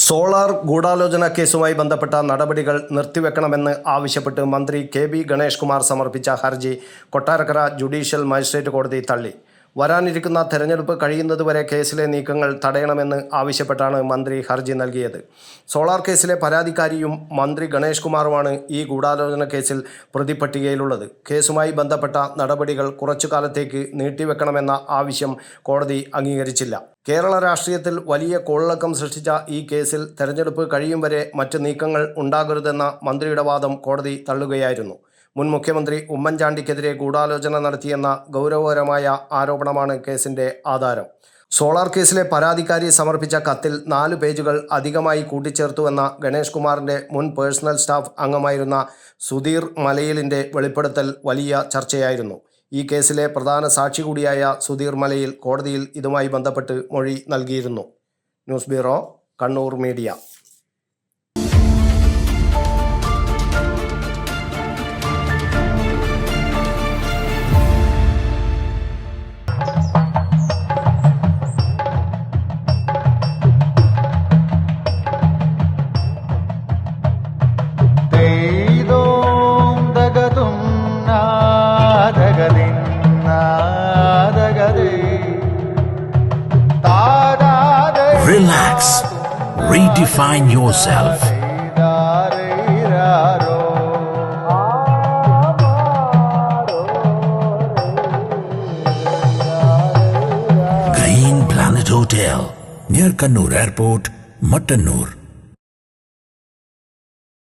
Solar ഗൂഢാലോചന കേസുമായി ബന്ധപ്പെട്ട നടപടികൾ നിർത്തിവെക്കണമെന്ന് ആവശ്യപ്പെട്ട് മന്ത്രി കെ.ബി. ഗണേഷ് കുമാർ സമർപ്പിച്ച ഹർജി കൊട്ടാരക്കര ജുഡീഷ്യൽ മജിസ്ട്രേറ്റ് കോടതി തള്ളി. വരാനിരിക്കുന്ന തെരഞ്ഞെടുപ്പ് കഴിയുന്നതുവരെ കേസിലെ നീക്കങ്ങൾ തടയണമെന്ന് ആവശ്യപ്പെട്ടാണ് മന്ത്രി ഹർജി നൽകിയത്. സോളാർ കേസിലെ പരാതിക്കാരിയും മന്ത്രി ഗണേഷ് കുമാറുമാണ് ഈ ഗൂഢാലോചന കേസിൽ പ്രതിപട്ടികയിലുള്ളത്. കേസുമായി ബന്ധപ്പെട്ട നടപടികൾ കുറച്ചു കാലത്തേക്ക് നീട്ടിവെക്കണമെന്ന ആവശ്യം കോടതി അംഗീകരിച്ചില്ല. കേരള രാഷ്ട്രീയത്തിൽ വലിയ കോളിളക്കം സൃഷ്ടിച്ച ഈ കേസിൽ തെരഞ്ഞെടുപ്പ് കഴിയും വരെ മറ്റ് നീക്കങ്ങൾ ഉണ്ടാകരുതെന്ന മന്ത്രിയുടെ വാദം കോടതി തള്ളുകയായിരുന്നു. മുൻ മുഖ്യമന്ത്രി ഉമ്മൻചാണ്ടിക്കെതിരെ ഗൂഢാലോചന നടത്തിയെന്ന ഗൗരവകരമായ ആരോപണമാണ് കേസിന്റെ ആധാരം. സോളാർ കേസിലെ പരാതിക്കാരി സമർപ്പിച്ച കത്തിൽ 4 പേജുകൾ അധികമായി കൂട്ടിച്ചേർത്തുവെന്ന ഗണേഷ് കുമാറിന്റെ മുൻ പേഴ്സണൽ സ്റ്റാഫ് അംഗമായിരുന്ന സുധീർ മലയിലിന്റെ വെളിപ്പെടുത്തൽ വലിയ ചർച്ചയായിരുന്നു. ഈ കേസിലെ പ്രധാന സാക്ഷി കൂടിയായ സുധീർ മലയിൽ കോടതിയിൽ ഇതുമായി ബന്ധപ്പെട്ട് മൊഴി നൽകിയിരുന്നു. News bureau, Kannur media. Relax. Redefine yourself. Green Planet Hotel, near Kannur Airport, Mattannur.